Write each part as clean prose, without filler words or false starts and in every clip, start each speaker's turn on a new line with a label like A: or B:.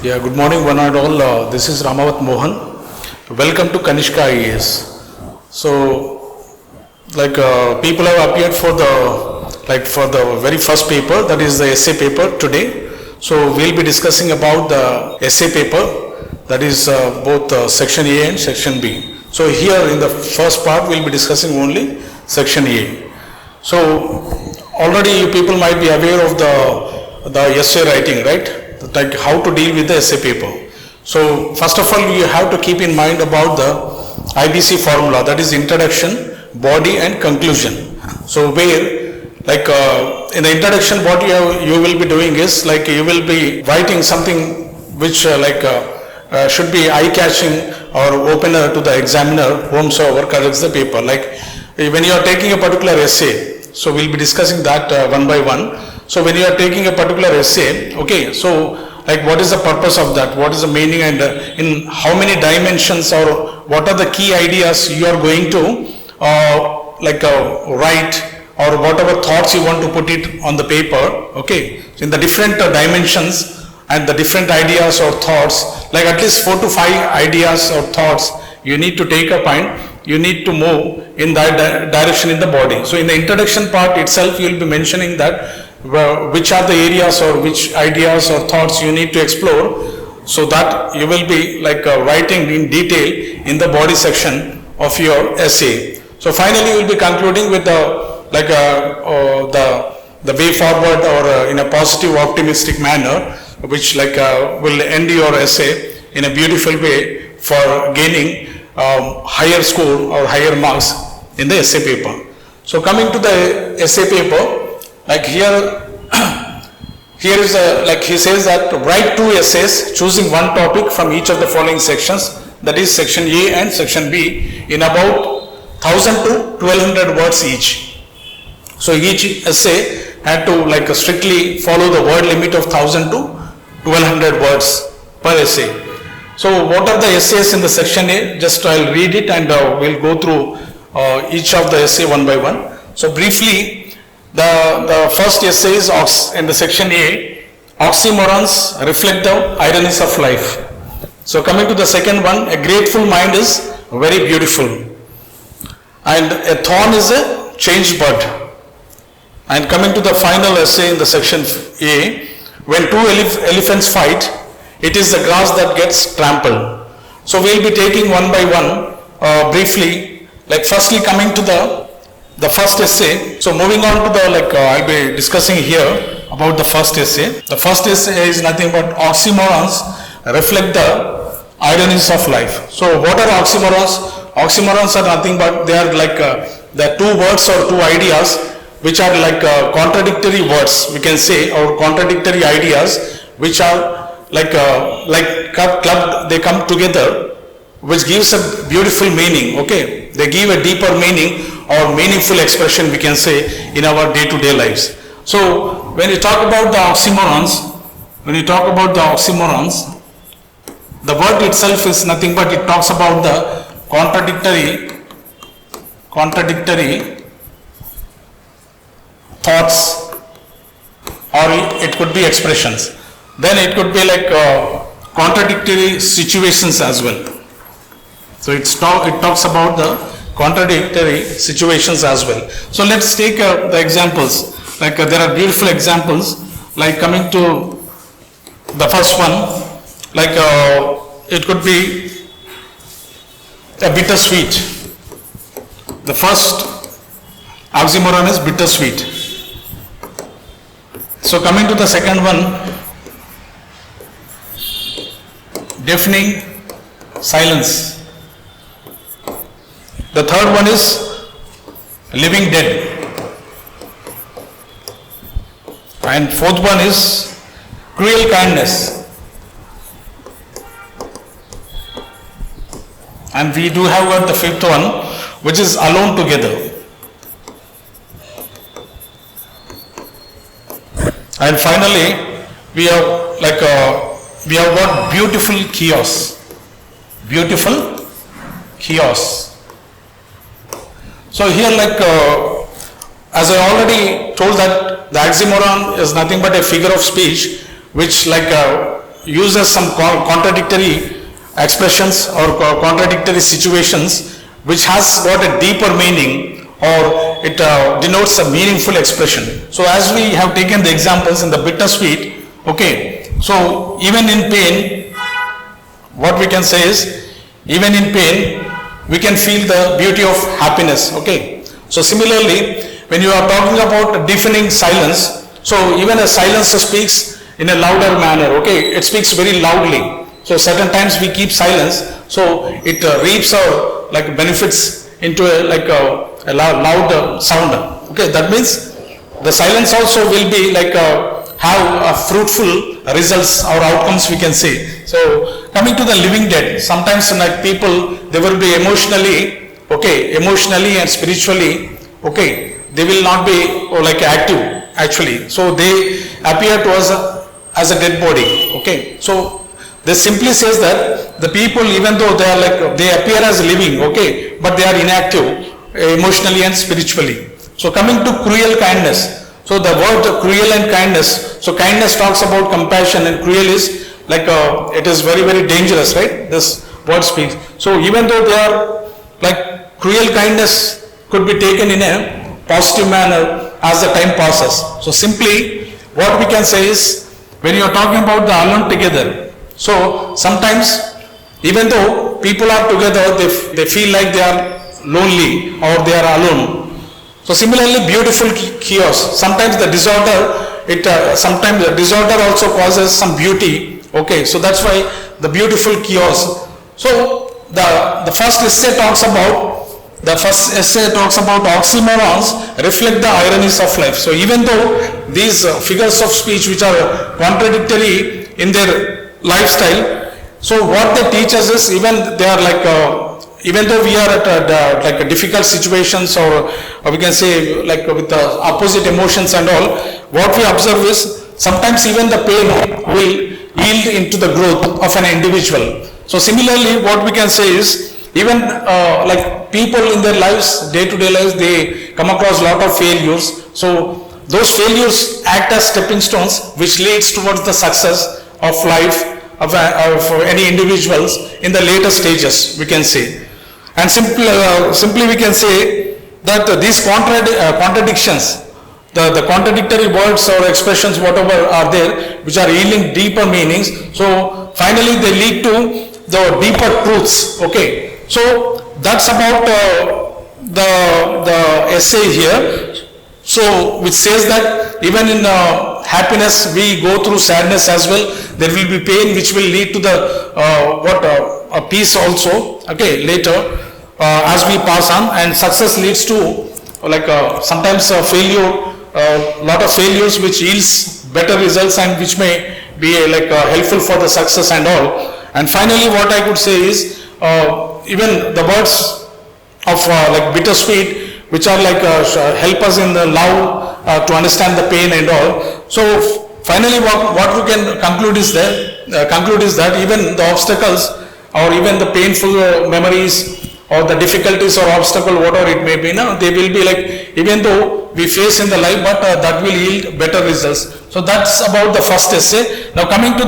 A: Yeah, good morning one and all. This is Ramavat Mohan. Welcome to Kanishka IAS. So, people have appeared for the very first paper, that is the essay paper today. So, we'll be discussing about the essay paper, that is both section A and section B. So, here in the first part, we'll be discussing only section A. So, already you people might be aware of the essay writing, right? Like how to deal with the essay paper. So first of all, you have to keep in mind about the IBC formula, that is introduction, body and conclusion. So where in the introduction, what you will be doing is you will be writing something which should be eye-catching or opener to the examiner whomsoever corrects the paper. Like when you are taking a particular essay, so we'll be discussing that one by one. So when you are taking a particular essay, okay, so what is the purpose of that? What is the meaning and in how many dimensions or what are the key ideas you are going to write, or whatever thoughts you want to put it on the paper, okay. So in the different dimensions and the different ideas or thoughts, like at least 4 to 5 ideas or thoughts you need to take up and you need to move in that direction in the body. So in the introduction part itself, you will be mentioning that which are the areas or which ideas or thoughts you need to explore, so that you will be writing in detail in the body section of your essay. So finally, you will be concluding with the way forward or in a positive, optimistic manner, which will end your essay in a beautiful way for gaining higher score or higher marks in the essay paper. So coming to the essay paper, here is he says that write 2 essays choosing one topic from each of the following sections, that is section A and section B, in about 1000 to 1200 words each. So each essay had to strictly follow the word limit of 1000 to 1200 words per essay. So what are the essays in the section A? Just I'll read it and we'll go through each of the essay one by one. So briefly, the first essay is in the section A, Oxymorons reflect the ironies of life. So coming to the second one, a grateful mind is very beautiful, and a thorn is a changed bud. And coming to the final essay in the section A, when 2 elephants fight, it is the grass that gets trampled. So we'll be taking one by one briefly, firstly coming to the first essay. So moving on to I'll be discussing here about the first essay. The first essay is nothing but oxymorons reflect the ironies of life. So what are oxymorons? Oxymorons are nothing but they are the 2 words or 2 ideas which are contradictory words, we can say, or contradictory ideas which are clubbed, they come together, which gives a beautiful meaning, okay. They give a deeper meaning or meaningful expression, we can say, in our day-to-day lives. So when you talk about the oxymorons, the word itself is nothing but it talks about the contradictory thoughts, or it could be expressions. Then it could be contradictory situations as well. So it talks about the contradictory situations as well. So let's take the examples. There are beautiful examples, coming to the first one, it could be a bittersweet. The first oxymoron is bittersweet. So coming to the second one, deafening silence. The third one is living dead. And fourth one is cruel kindness. And we do have got the fifth one, which is alone together. And finally, we have got beautiful chaos. Beautiful chaos. So here as I already told that the oxymoron is nothing but a figure of speech which uses some contradictory expressions or contradictory situations which has got a deeper meaning, or it denotes a meaningful expression. So as we have taken the examples in the bittersweet, okay, so even in pain, what we can say is, even in pain, we can feel the beauty of happiness, okay. So similarly, when you are talking about deafening silence, so even a silence speaks in a louder manner, okay, it speaks very loudly. So certain times we keep silence, so it reaps our like benefits into a loud sound, okay. That means the silence also will be like have a fruitful results or outcomes, we can say. So coming to the living dead, sometimes like people, they will be emotionally, okay, emotionally and spiritually, okay, they will not be like active actually. So they appear to us as a dead body, okay. So this simply says that the people, even though they are like, they appear as living, okay, but they are inactive emotionally and spiritually. So coming to cruel kindness, so the word cruel and kindness, so kindness talks about compassion and cruel is like it is very, very dangerous, right? This word speaks. So even though they are like cruel kindness could be taken in a positive manner as the time passes. So simply what we can say is, when you are talking about the alone together, so sometimes even though people are together, they feel like they are lonely or they are alone. So similarly, beautiful chaos. Sometimes the disorder, sometimes the disorder also causes some beauty. Okay, so that's why the beautiful chaos. So the first essay talks about oxymorons reflect the ironies of life. So even though these figures of speech which are contradictory in their lifestyle, so what they teach us is, even they are like even though we are at like difficult situations, or we can say like with the opposite emotions and all, what we observe is sometimes even the pain will yield into the growth of an individual. So similarly, what we can say is, even like people in their lives, day-to-day lives, they come across a lot of failures. So those failures act as stepping stones which leads towards the success of life of any individuals in the later stages, we can say. And simply we can say that these contradictions, the contradictory words or expressions, whatever are there, which are yielding deeper meanings, so finally they lead to the deeper truths, okay. So that's about the essay here, so which says that even in happiness we go through sadness as well. There will be pain which will lead to the peace also, okay, later as we pass on, and success leads to like sometimes failure, lot of failures which yields better results and which may be like helpful for the success and all. And finally what I could say is, even the words of like bittersweet, which are like help us in the love to understand the pain and all. So finally what we can conclude is that even the obstacles or even the painful memories or the difficulties or obstacle, whatever it may be, now they will be like, even though we face in the life, but that will yield better results. So that's about the first essay. Now coming to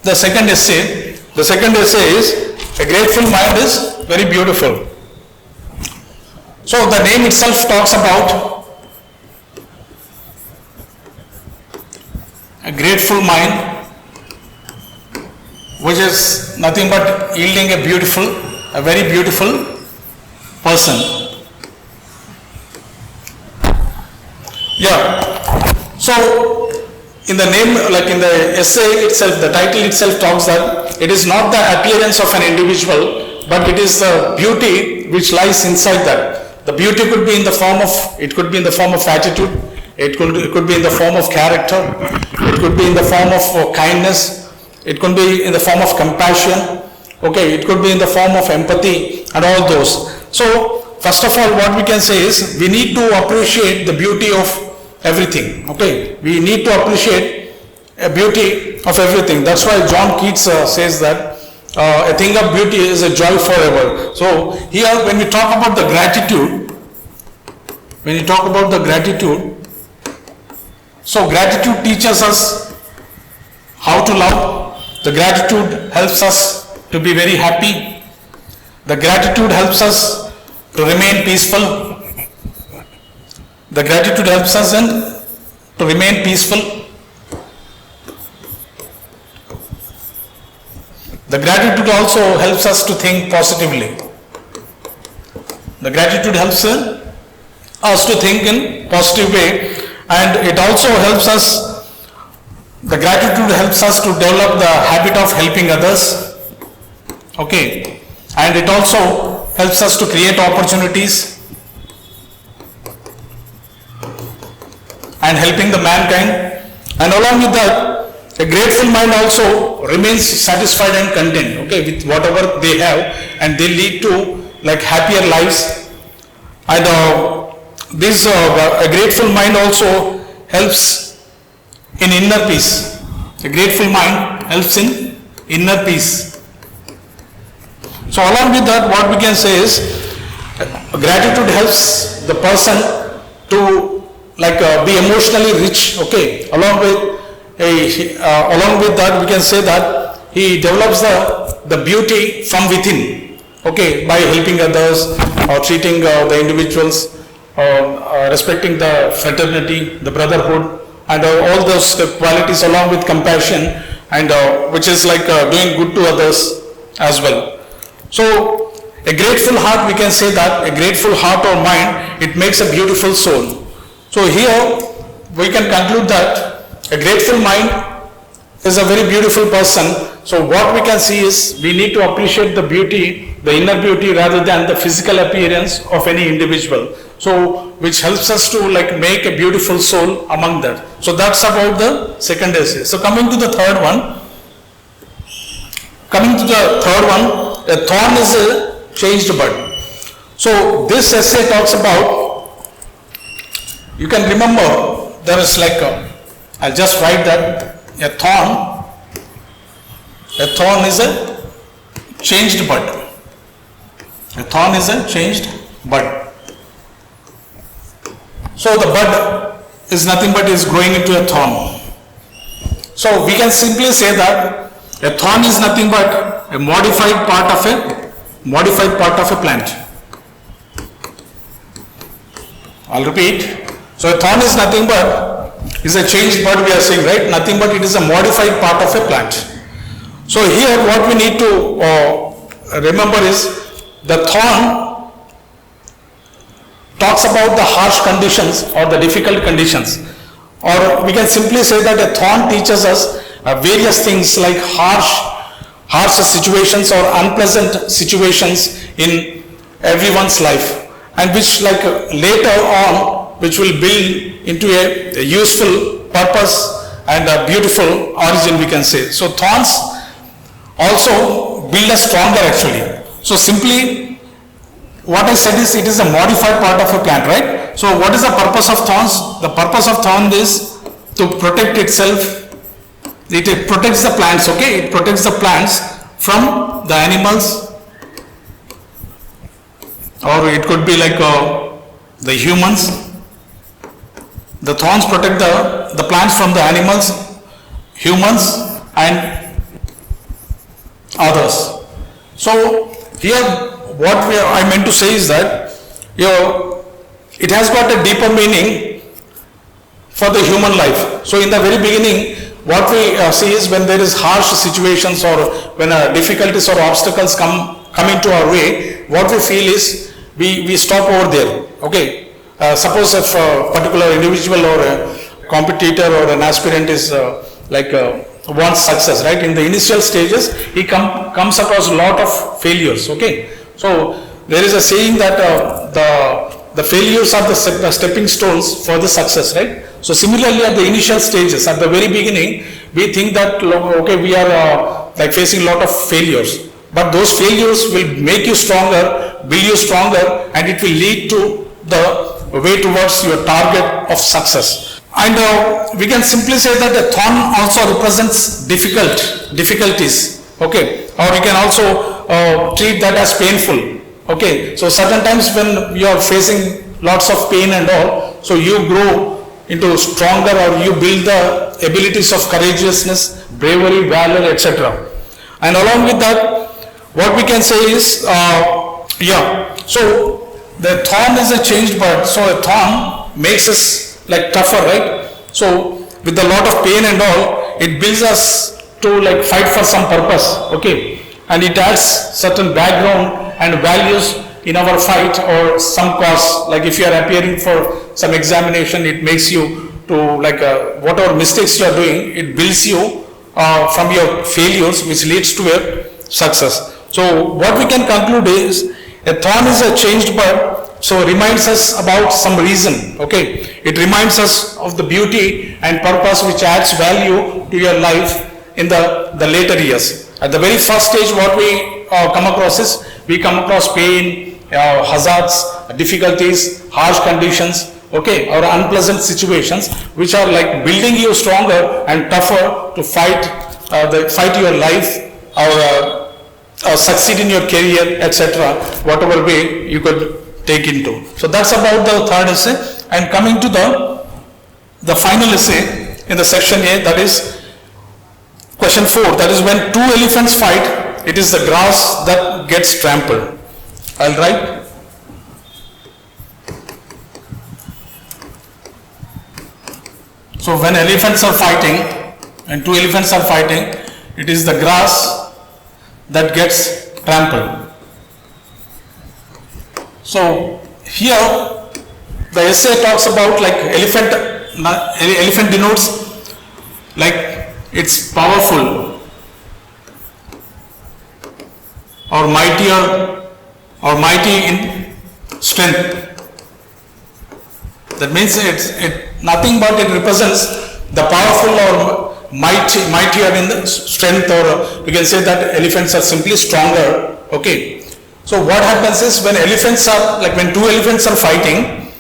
A: the second essay. The second essay is, a grateful mind is very beautiful. So the name itself talks about a grateful mind, which is nothing but yielding a very beautiful person. Yeah. So in the name, like in the essay itself, the title itself talks that it is not the appearance of an individual, but it is the beauty which lies inside that. The beauty could be in the form of, it could be in the form of attitude, it could be in the form of character, it could be in the form of kindness, it could be in the form of compassion, okay, it could be in the form of empathy and all those. So first of all, what we can say is, we need to appreciate the beauty of everything, okay. We need to appreciate a beauty of everything. That's why John Keats says that a thing of beauty is a joy forever. So here when we talk about the gratitude, so gratitude teaches us how to love. The gratitude helps us to be very happy. The gratitude helps us to remain peaceful. The gratitude helps us to remain peaceful. The gratitude also helps us to think positively. The gratitude helps us to think in positive way, and it also helps us, the gratitude helps us to develop the habit of helping others. Okay, and it also helps us to create opportunities and helping the mankind. And along with that, a grateful mind also remains satisfied and content, okay, with whatever they have, and they lead to like happier lives. And a grateful mind also helps in inner peace. A grateful mind helps in inner peace. So along with that, what we can say is gratitude helps the person to be emotionally rich. Okay, along with that, we can say that he develops the beauty from within. Okay, by helping others or treating the individuals, respecting the fraternity, the brotherhood, and all those qualities along with compassion, and which is doing good to others as well. So a grateful heart, we can say that a grateful heart or mind, it makes a beautiful soul. So here we can conclude that a grateful mind is a very beautiful person. So what we can see is we need to appreciate the beauty, the inner beauty, rather than the physical appearance of any individual. So which helps us to make a beautiful soul among that. So that's about the second essay. So coming to the third one. A thorn is a changed bud. So this essay talks about, you can remember there is I'll just write that a thorn is a changed bud. A thorn is a changed bud. So the bud is nothing but is growing into a thorn. So we can simply say that a thorn is nothing but a modified part of a plant. I'll repeat. So a thorn is nothing but is a changed bud, we are saying, right? Nothing but it is a modified part of a plant. So here what we need to remember is the thorn talks about the harsh conditions or the difficult conditions, or we can simply say that a thorn teaches us various things like harsh situations or unpleasant situations in everyone's life, and which later on which will build into a useful purpose and a beautiful origin, we can say. So thorns also build us stronger actually. So simply what I said is it is a modified part of a plant, right? So what is the purpose of thorns? The purpose of thorn is to protect itself. It protects the plants, okay? It protects the plants from the animals, or it could be the humans. The thorns protect the plants from the animals, humans, and others. So here what I meant to say is that it has got a deeper meaning for the human life. So in the very beginning, what we see is when there is harsh situations or when difficulties or obstacles come into our way, what we feel is we stop over there. Okay. Suppose if a particular individual or a competitor or an aspirant is wants success, right? In the initial stages, he comes across a lot of failures. Okay. So there is a saying that the failures are the stepping stones for the success, right? So similarly, at the initial stages, at the very beginning, we think that okay, we are facing a lot of failures, but those failures will make you stronger, build you stronger, and it will lead to the way towards your target of success. And we can simply say that the thorn also represents difficulties. Okay, or we can also treat that as painful. Okay, so certain times when you are facing lots of pain and all, so you grow into stronger, or you build the abilities of courageousness, bravery, valor, etc. And along with that, what we can say is, so the thorn is a changed bird, so a thorn makes us like tougher, right? So with a lot of pain and all, it builds us to like fight for some purpose, okay? And it adds certain background and values in our fight or some cause. Like if you are appearing for some examination, it makes you to like whatever mistakes you are doing, it builds you from your failures, which leads to a success. So what we can conclude is a thorn is a changed bird, so reminds us about some reason, okay? It reminds us of the beauty and purpose which adds value to your life in the later years. At the very first stage, what we come across is, we come across pain, hazards, difficulties, harsh conditions, okay, or unpleasant situations, which are like building you stronger and tougher to fight your life, or succeed in your career, etc., whatever way you could take into. So that's about the third essay. And coming to the final essay in the section A, that is question 4, that is when two elephants fight, it is the grass that gets trampled. I'll write. So when elephants are fighting, and two elephants are fighting, it is the grass that gets trampled. So here the essay talks about like elephant denotes like it's powerful or mightier or mighty in strength. That means it nothing but it represents the powerful or mightier in the strength, or we can say that elephants are simply stronger, okay. So what happens is when two elephants are fighting,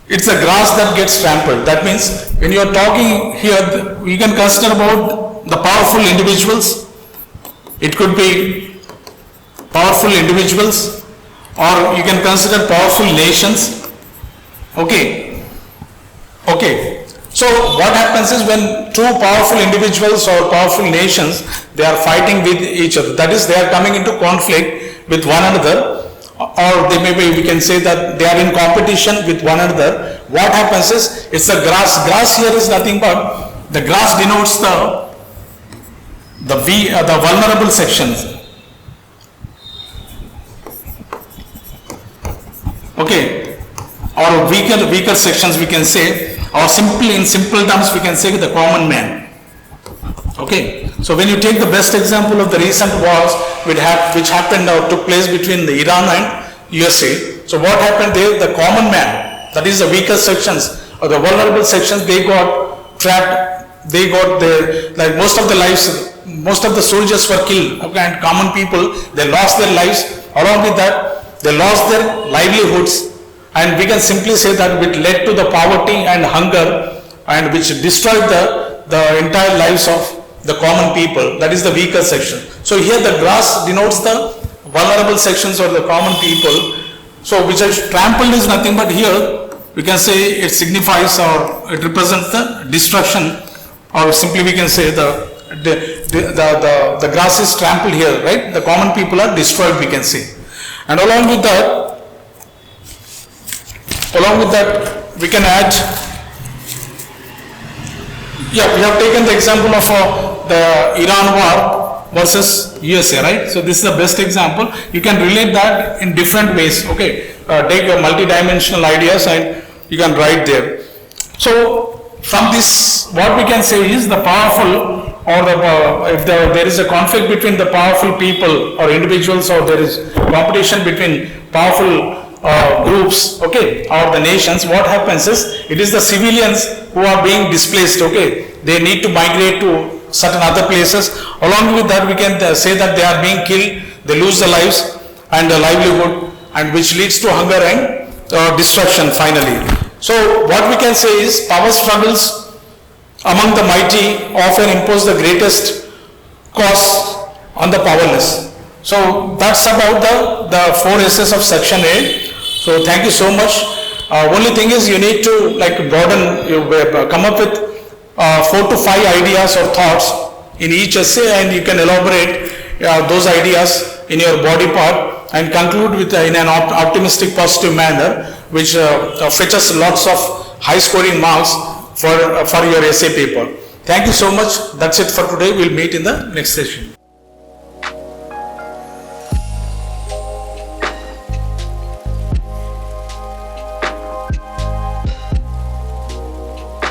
A: it's the grass that gets trampled. That means when you are talking here, we can consider about the powerful individuals. It could be powerful individuals, or you can consider powerful nations, okay. So what happens is when two powerful individuals or powerful nations, they are fighting with each other. That is, they are coming into conflict with one another, or we can say that they are in competition with one another. What happens is, it's the grass. Grass here is nothing but, the grass denotes the vulnerable sections. Okay, or weaker sections we can say, or in simple terms we can say the common man. Okay, so when you take the best example of the recent wars which happened or took place between the Iran and USA. So what happened there? The common man, that is the weaker sections or the vulnerable sections, they got trapped. They got like most of the soldiers were killed, okay, and common people, they lost their lives. Along with that, they lost their livelihoods, and we can simply say that it led to the poverty and hunger, and which destroyed the entire lives of the common people. That is the weaker section. So here the grass denotes the vulnerable sections or the common people. So which is trampled is nothing but here we can say it signifies or it represents the destruction, or simply we can say the grass is trampled here, right? The common people are destroyed, we can say. And along with that we can add, we have taken the example of the Iran war versus USA, right? So this is the best example. You can relate that in different ways, okay? Take your multi-dimensional ideas and you can write there. So from this, what we can say is the powerful, or if there is a conflict between the powerful people or individuals, or there is competition between powerful groups, okay, or the nations, what happens is, it is the civilians who are being displaced, okay. They need to migrate to certain other places. Along with that, we can say that they are being killed, they lose their lives and their livelihood, and which leads to hunger and destruction finally. So what we can say is, power struggles among the mighty often impose the greatest cost on the powerless. So that's about the 4 essays of section A. So thank you so much. Only thing is, you need to like broaden, come up with 4 to 5 ideas or thoughts in each essay, and you can elaborate those ideas in your body part and conclude with in an optimistic, positive manner, which fetches lots of high scoring marks for your essay paper. Thank you so much. That's it for today. We'll meet in the next session.